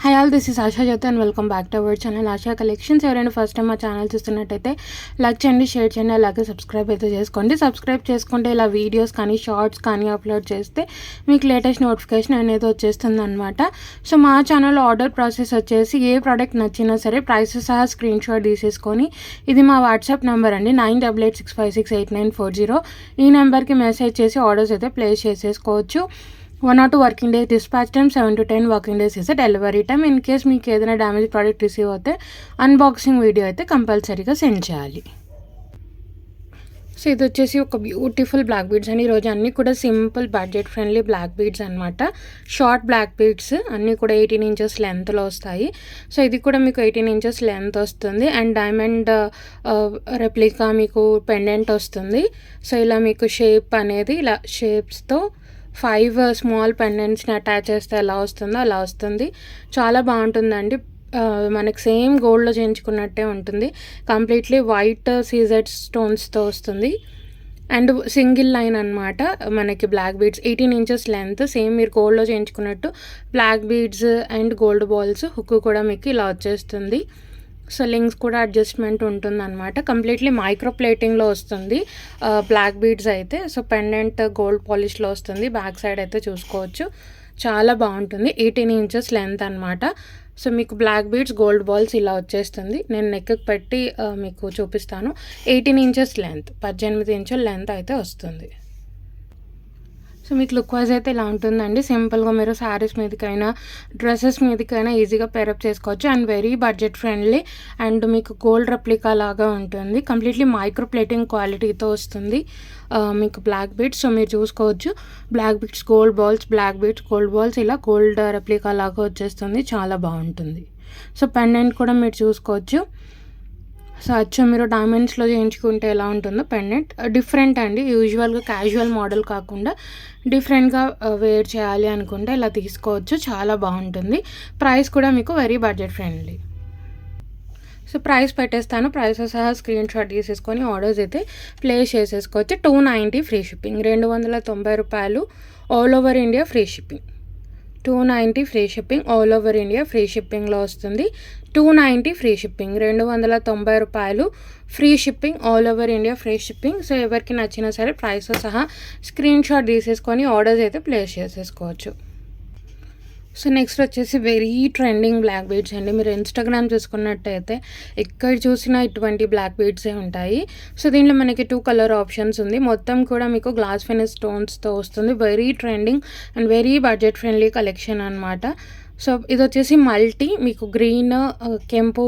Hi all, this is Asha Jyothi and welcome back to our channel Asha collections. ఎవరైనా first time మా channel చూస్తున్నట్టయితే like చేయండి, share చేయండి, అలాగే సబ్స్క్రైబ్ అయితే చేసుకోండి. సబ్స్క్రైబ్ చేసుకుంటే ఇలా వీడియోస్ కానీ షార్ట్స్ కానీ అప్లోడ్ చేస్తే మీకు లేటెస్ట్ నోటిఫికేషన్ అనేది వచ్చేస్తుంది అనమాట. సో మా ఛానల్ ఆర్డర్ ప్రాసెస్ వచ్చేసి ఏ ప్రోడక్ట్ నచ్చినా సరే ప్రైసెస్ సహా స్క్రీన్ షాట్ తీసేసుకొని, ఇది మా వాట్సాప్ నెంబర్ అండి 9886568940. ఈ నెంబర్కి మెసేజ్ చేసి ఆర్డర్స్ అయితే ప్లేస్ చేసేసుకోవచ్చు. 1 or 2 working days dispatch time, 7 to 10 working days ఇస్తే డెలివరీ టైం. ఇన్ కేస్ మీకు ఏదైనా డ్యామేజ్ ప్రోడక్ట్ రిసీవ్ అయితే అన్బాక్సింగ్ వీడియో అయితే కంపల్సరీగా సెండ్ చేయాలి. సో ఇది వచ్చేసి ఒక బ్యూటిఫుల్ బ్లాక్ బీడ్స్ అండి. ఈరోజు అన్నీ కూడా simple budget friendly black beads అనమాట. షార్ట్ బ్లాక్ బీడ్స్ అన్నీ కూడా 18 inches లెంత్లో వస్తాయి. సో ఇది కూడా మీకు 18 inches లెంత్ వస్తుంది అండ్ డైమండ్ రెప్లికా మీకు పెండెంట్ వస్తుంది. సో ఇలా మీకు షేప్ అనేది ఇలా షేప్స్తో 5 స్మాల్ పెండెంట్స్ని అటాచ్ చేస్తే ఎలా వస్తుందో అలా వస్తుంది. చాలా బాగుంటుందండి. మనకి సేమ్ గోల్డ్లో చేయించుకున్నట్టే ఉంటుంది. కంప్లీట్లీ వైట్ సీజెడ్ స్టోన్స్తో వస్తుంది అండ్ సింగిల్ లైన్ అనమాట. మనకి black beads 18 inches length, same మీరు గోల్డ్లో చేయించుకున్నట్టు black beads and gold balls. Hook కూడా మీకు ఇలా వచ్చేస్తుంది. సో లింక్స్ కూడా అడ్జస్ట్మెంట్ ఉంటుందన్నమాట. కంప్లీట్లీ మైక్రో ప్లేటింగ్లో వస్తుంది బ్లాక్ బీడ్స్ అయితే. సో పెండెంట్ గోల్డ్ పాలిష్లో వస్తుంది. బ్యాక్ సైడ్ అయితే చూసుకోవచ్చు, చాలా బాగుంటుంది. 18 inches లెంత్ అనమాట. సో మీకు బ్లాక్ బీడ్స్ గోల్డ్ బాల్స్ ఇలా వచ్చేస్తుంది. నేను నెక్కి పెట్టి మీకు చూపిస్తాను. 18 inches లెంత్, 18 inches లెంత్ అయితే వస్తుంది. సో మీకు లుక్ వైజ్ అయితే ఇలా ఉంటుందండి. సింపుల్గా మీరు శారీస్ మీదకైనా డ్రెస్సెస్ మీదకైనా ఈజీగా పేరప్ చేసుకోవచ్చు and very budget friendly and మీకు గోల్డ్ రెప్లికా లాగా ఉంటుంది. కంప్లీట్లీ మైక్రో ప్లేటింగ్ క్వాలిటీతో వస్తుంది మీకు బ్లాక్ బీడ్స్. సో మీరు చూసుకోవచ్చు, black beads gold balls, black beads gold balls, ఇలా గోల్డ్ రెప్లికా లాగా వచ్చేస్తుంది. చాలా బాగుంటుంది. సో పెండెంట్ కూడా మీరు చూసుకోవచ్చు. సో అచ్చం మీరు డైమండ్స్లో చేయించుకుంటే ఎలా ఉంటుందో పెండెంట్ డిఫరెంట్ అండి. యూజువల్గా క్యాజువల్ మోడల్ కాకుండా డిఫరెంట్గా వేర్ చేయాలి అనుకుంటే ఇలా తీసుకోవచ్చు. చాలా బాగుంటుంది. ప్రైస్ కూడా మీకు very budget friendly. So price పెట్టేస్తాను. ప్రైస్ సహా స్క్రీన్ షాట్ తీసేసుకొని ఆర్డర్స్ అయితే ప్లేస్ చేసేసుకోవచ్చు. 290 ఫ్రీ షిప్పింగ్, 290 రూపాయలు all over India free shipping. 290 free shipping all over India free షిప్పింగ్లో వస్తుంది. 290 ఫ్రీ షిప్పింగ్, 290 రూపాయలు free shipping all over India free shipping. So ఎవరికి నచ్చినా సరే ప్రైస్ సహా స్క్రీన్ షాట్ తీసేసుకొని ఆర్డర్స్ అయితే ప్లేస్ చేసేసుకోవచ్చు. సో నెక్స్ట్ వచ్చేసి వెరీ ట్రెండింగ్ బ్లాక్ బీడ్స్ అండి. మీరు ఇన్స్టాగ్రామ్ చూసుకున్నట్టయితే ఎక్కడ చూసినా ఇటువంటి బ్లాక్ బీడ్సే ఉంటాయి. సో దీనిలో మనకి 2 కలర్ ఆప్షన్స్ ఉంది. మొత్తం కూడా మీకు గ్లాస్ ఫినిష్ స్టోన్స్తో వస్తుంది. Very trending and very budget friendly collection అనమాట. సో ఇది వచ్చేసి మల్టీ, మీకు గ్రీన్ కెంపు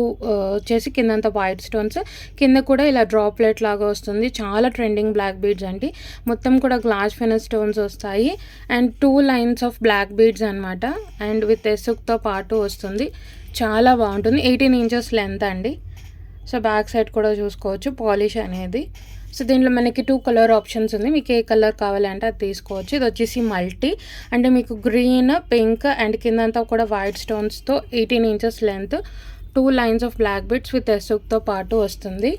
వచ్చేసి కిందంతా వైట్ స్టోన్స్, కింద కూడా ఇలా డ్రాప్లెట్ లాగా వస్తుంది. చాలా ట్రెండింగ్ బ్లాక్ బీడ్స్ అండి. మొత్తం కూడా గ్లాస్ ఫినిష్ స్టోన్స్ వస్తాయి and 2 lines of black beads అనమాట అండ్ విత్ ఎసుక్తో పాటు వస్తుంది. చాలా బాగుంటుంది. 18 inches లెంత్ అండి. సో బ్యాక్ సైడ్ కూడా చూసుకోవచ్చు పాలిష్ అనేది. సో దీంట్లో మనకి 2 కలర్ ఆప్షన్స్ ఉంది. మీకు ఏ కలర్ కావాలంటే అది తీసుకోవచ్చు. ఇది వచ్చేసి మల్టీ అంటే మీకు గ్రీన్, పింక్ అండ్ కిందంతా కూడా వైట్ స్టోన్స్తో 18 inches length, 2 lines of black beads with ఎసుక్తో పాటు వస్తుంది.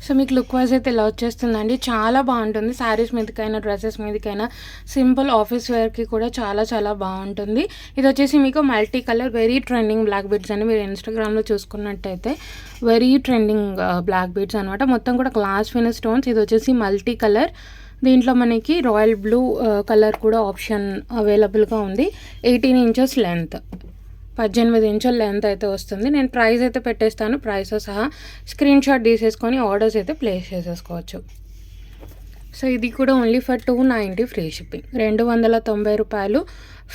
సో మీకు లుక్ వైజ్ అయితే ఇలా వచ్చేస్తుందండి. చాలా బాగుంటుంది. శారీస్ మీదకైనా డ్రెస్సెస్ మీదకైనా సింపుల్ ఆఫీస్ వేర్కి కూడా చాలా చాలా బాగుంటుంది. ఇది వచ్చేసి మీకు multi colour very trending black beads అని మీరు ఇన్స్టాగ్రామ్లో చూసుకున్నట్టయితే వెరీ ట్రెండింగ్ బ్లాక్ బీడ్స్ అనమాట. మొత్తం కూడా గ్లాస్ ఫినిష్ స్టోన్స్. ఇది వచ్చేసి మల్టీ కలర్. దీంట్లో మనకి రాయల్ బ్లూ కలర్ కూడా ఆప్షన్ అవైలబుల్గా ఉంది. 18 inches లెంత్, 18 inches లెంత్ అయితే వస్తుంది. నేను ప్రైస్ అయితే పెట్టేస్తాను. ప్రైస్ సహా స్క్రీన్ షాట్ తీసేసుకొని ఆర్డర్స్ అయితే ప్లేస్ చేసేసుకోవచ్చు. సో ఇది కూడా ఓన్లీ ఫర్ 290 ఫ్రీ షిప్పింగ్, 290 రూపాయలు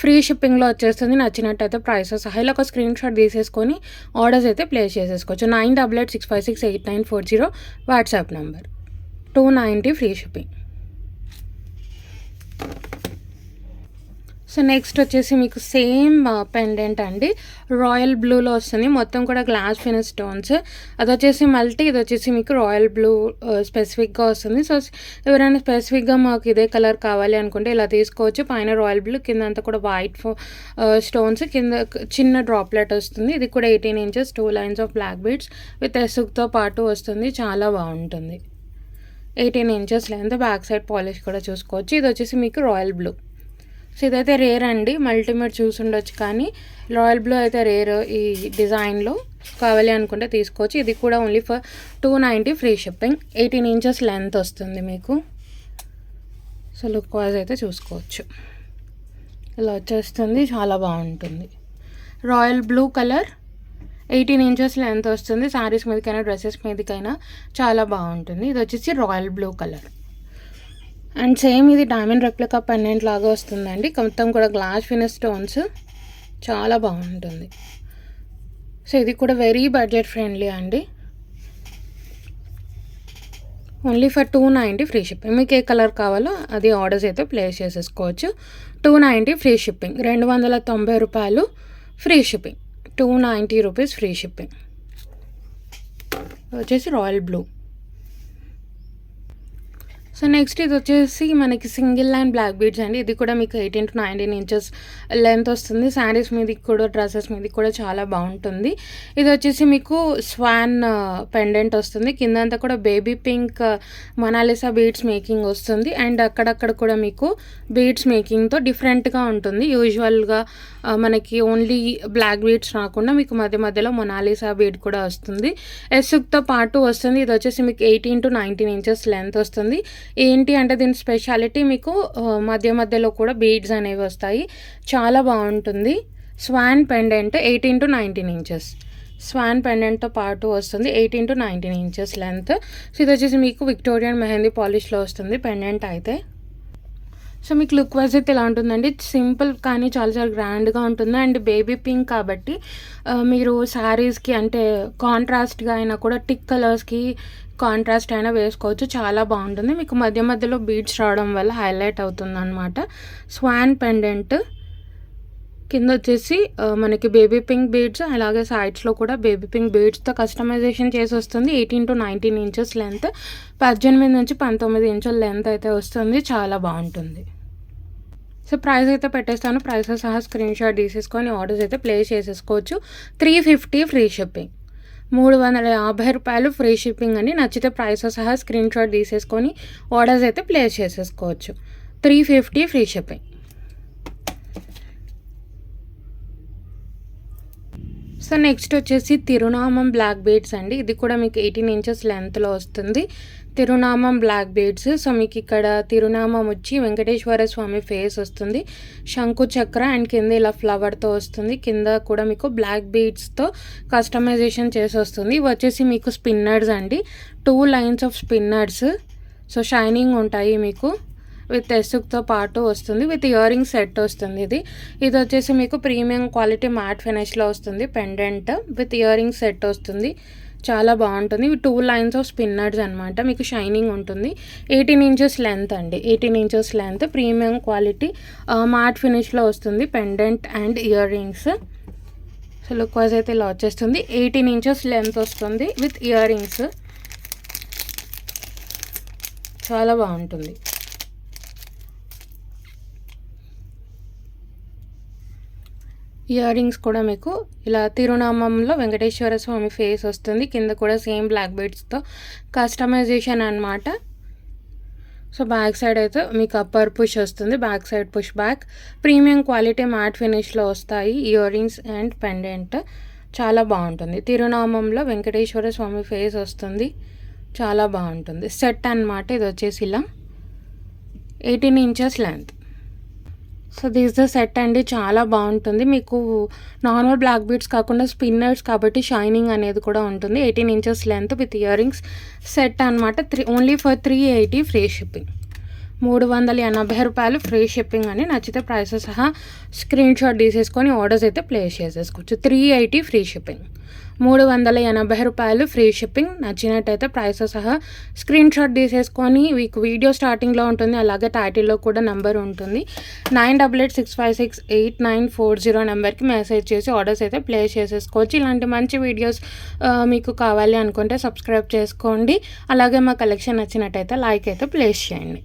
ఫ్రీ షిప్పింగ్లో వచ్చేస్తుంది. నచ్చినట్టయితే ప్రైస్ సహా ఇలా ఒక స్క్రీన్ షాట్ తీసేసుకొని ఆర్డర్స్ అయితే ప్లేస్ చేసేసుకోవచ్చు. 9886568940 WhatsApp number. 290 free shipping. So next వచ్చేసి మీకు సేమ్ పెండెంట్ అండి. రాయల్ బ్లూలో వస్తుంది. మొత్తం కూడా గ్లాస్ ఫినిష్ స్టోన్స్. అది వచ్చేసి మల్టీ, ఇది వచ్చేసి మీకు రాయల్ బ్లూ స్పెసిఫిక్గా వస్తుంది. సో ఎవరైనా స్పెసిఫిక్గా మాకు ఇదే కలర్ కావాలి అనుకుంటే ఇలా తీసుకోవచ్చు. పైన రాయల్ బ్లూ, కింద అంతా కూడా వైట్ స్టోన్స్, కింద చిన్న డ్రాప్లెట్ వస్తుంది. ఇది కూడా 18 inches, 2 lines of black beads with ఎసుక్తో పాటు వస్తుంది. చాలా బాగుంటుంది. 18 inches length. Back side polish కూడా చూసుకోవచ్చు. ఇది వచ్చేసి మీకు రాయల్ బ్లూ. సో ఇదైతే రేర్ అండి, మల్టీమేట్ చూసి ఉండొచ్చు కానీ రాయల్ బ్లూ అయితే రేర్ ఈ డిజైన్లో. కావాలి అనుకుంటే తీసుకోవచ్చు. ఇది కూడా only for 290 free shipping. 18 inches length వస్తుంది మీకు. సో లుక్ వైజ్ అయితే చూసుకోవచ్చు, ఇలా వచ్చేస్తుంది, చాలా బాగుంటుంది. Royal blue colour, 18 inches length వస్తుంది. శారీస్ మీదకైనా డ్రెస్సెస్ మీదకైనా చాలా బాగుంటుంది. ఇది వచ్చేసి royal blue colour. And same ఇది డైమండ్ రెప్లికా పెండెంట్ లాగా వస్తుందండి, మొత్తం కూడా గ్లాస్ ఫినిష్ స్టోన్స్, చాలా బాగుంటుంది. సో ఇది కూడా వెరీ బడ్జెట్ ఫ్రెండ్లీ అండి, ఓన్లీ ఫర్ 290 ఫ్రీ షిప్పింగ్. మీకు ఏ కలర్ కావాలో అది ఆర్డర్స్ అయితే ప్లేస్ చేసేసుకోవచ్చు. 290 ఫ్రీ షిప్పింగ్, 290 రూపాయలు free shipping, 290 rupees free shipping. వచ్చేసి రాయల్ బ్లూ. సో నెక్స్ట్ ఇది వచ్చేసి మనకి సింగిల్ లైన్ బ్లాక్ బీడ్స్ అండి. ఇది కూడా మీకు 18 to 19 ఇంచెస్ లెంత్ వస్తుంది. శారీస్ మీదకి కూడా డ్రెస్సెస్ మీదకి కూడా చాలా బాగుంటుంది. ఇది వచ్చేసి మీకు స్వాన్ పెండెంట్ వస్తుంది. కిందంతా కూడా baby pink Mona Lisa beads making వస్తుంది. అండ్ అక్కడక్కడ కూడా మీకు బీడ్స్ మేకింగ్తో డిఫరెంట్గా ఉంటుంది. యూజువల్గా మనకి ఓన్లీ బ్లాక్ బీడ్స్ రాకుండా మీకు మధ్య మధ్యలో మొనాలిసా బీడ్ కూడా వస్తుంది. ఎస్సుక్తో పాటు వస్తుంది. ఇది వచ్చేసి మీకు 18 to 19 ఇంచెస్ లెంత్ వస్తుంది. ఏంటి అంటే దీని స్పెషాలిటీ మీకు మధ్య మధ్యలో కూడా బీడ్స్ అనేవి వస్తాయి, చాలా బాగుంటుంది. Swan pendant 18 to 19 inches swan పెండెంట్తో పాటు వస్తుంది. 18 to 19 ఇంచెస్ లెంత్. సో ఇది వచ్చేసి మీకు విక్టోరియన్ మెహందీ పాలిష్లో వస్తుంది పెండెంట్ అయితే. సో మీకు లుక్ వైజ్ అయితే ఇలా ఉంటుందండి, సింపుల్ కానీ చాలా చాలా గ్రాండ్గా ఉంటుంది. అండ్ బేబీ పింక్ కాబట్టి మీరు శారీస్కి అంటే కాంట్రాస్ట్గా అయినా కూడా టిక్ కలర్స్కి కాంట్రాస్ట్ అయినా వేసుకోవచ్చు, చాలా బాగుంటుంది. మీకు మధ్య మధ్యలో బీడ్స్ రావడం వల్ల హైలైట్ అవుతుంది అనమాట. స్వాన్ పెండెంట్ కింద వచ్చేసి మనకి బేబీ పింక్ బీడ్స్, అలాగే సైడ్స్లో కూడా బేబీ పింక్ బీడ్స్తో కస్టమైజేషన్ చేసి వస్తుంది. 18 to 19 ఇంచెస్ లెంత్, 18 నుంచి 19 ఇంచుల లెంత్ అయితే వస్తుంది, చాలా బాగుంటుంది. సో ప్రైస్ అయితే పెట్టేస్తాను, ప్రైస్ సహా స్క్రీన్ షాట్ తీసేసుకొని ఆర్డర్స్ అయితే ప్లేస్ చేసేసుకోవచ్చు. 350 ఫ్రీ షిప్పింగ్, 350 రూపాయలు ఫ్రీ షిప్పింగ్ అని. నచ్చితే ప్రైస్ సహా స్క్రీన్ షాట్ తీసేసుకొని ఆర్డర్స్ అయితే ప్లేస్ చేసేసుకోవచ్చు. 350 ఫ్రీ షిప్పింగ్. సో నెక్స్ట్ వచ్చేసి తిరునామం బ్లాక్ బీడ్స్ అండి. ఇది కూడా మీకు 18 ఇంచెస్ లెంత్లో వస్తుంది. తిరునామం బ్లాక్ బీడ్స్. సో మీకు ఇక్కడ తిరునామం వచ్చి వెంకటేశ్వర స్వామి ఫేస్ వస్తుంది, శంకు చక్ర అండ్ కింద ఇలా ఫ్లవర్తో వస్తుంది. కింద కూడా మీకు బ్లాక్ బీడ్స్తో కస్టమైజేషన్ చేసి వస్తుంది. ఇవి వచ్చేసి మీకు స్పిన్నర్స్ అండి, 2 lines of spinners. So shining ఉంటాయి మీకు, విత్ ఎస్సుక్తో పాటు వస్తుంది, విత్ ఇయర్ రింగ్ సెట్ వస్తుంది. ఇది వచ్చేసి మీకు ప్రీమియం క్వాలిటీ మ్యాట్ ఫినిష్లో వస్తుంది pendant, with ear ring set వస్తుంది, చాలా బాగుంటుంది. ఇవి 2 లైన్స్ ఆఫ్ స్పిన్నర్స్ అనమాట, మీకు షైనింగ్ ఉంటుంది. 18 ఇంచెస్ లెంత్ అండి, 18 inches length, premium quality matte ఫినిష్లో వస్తుంది pendant and earrings. So look wise అయితే ఇలా వచ్చేస్తుంది. 18 ఇంచెస్ లెంత్ వస్తుంది విత్ ఇయర్ రింగ్స్, చాలా బాగుంటుంది. ఇయర్ రింగ్స్ కూడా మీకు ఇలా తిరునామంలో వెంకటేశ్వర స్వామి ఫేస్ వస్తుంది. కింద కూడా సేమ్ బ్లాక్ బీడ్స్తో కస్టమైజేషన్ అనమాట. సో బ్యాక్ సైడ్ అయితే మీకు అప్పర్ పుష్ వస్తుంది, back side push back, premium quality matte ఫినిష్లో వస్తాయి ఇయర్ రింగ్స్ అండ్ పెండెంట్, చాలా బాగుంటుంది. తిరునామంలో వెంకటేశ్వర స్వామి ఫేస్ వస్తుంది, చాలా బాగుంటుంది. సెట్ అనమాట. ఇది వచ్చేసి ఇలా 18 inches length. So this the set అండి, చాలా బాగుంటుంది. మీకు నార్మల్ బ్లాక్ బీడ్స్ కాకుండా స్పిన్నర్స్ కాబట్టి షైనింగ్ అనేది కూడా ఉంటుంది. 18 inches length with ear rings set అనమాట. ఓన్లీ ఫర్ 380 ఫ్రీ షిప్పింగ్, 380 రూపాయలు ఫ్రీ షిప్పింగ్ అని. నచ్చితే ప్రైస్ సహా స్క్రీన్ షాట్ తీసేసుకొని ఆర్డర్స్ అయితే ప్లేస్ చేసేసుకోవచ్చు. 380 ఫ్రీ షిప్పింగ్, 380 రూపాయలు ఫ్రీ షిప్పింగ్. నచ్చినట్టయితే ప్రైస్ సహా స్క్రీన్ షాట్ తీసేసుకొని మీకు వీడియో స్టార్టింగ్లో ఉంటుంది, అలాగే టైటిల్లో కూడా నెంబర్ ఉంటుంది. 9886568940 నెంబర్కి మెసేజ్ చేసి ఆర్డర్స్ అయితే ప్లేస్ చేసేసుకోవచ్చు. ఇలాంటి మంచి వీడియోస్ మీకు కావాలి అనుకుంటే సబ్స్క్రైబ్ చేసుకోండి. అలాగే మా కలెక్షన్ నచ్చినట్టయితే లైక్ అయితే ప్లేస్ చేయండి.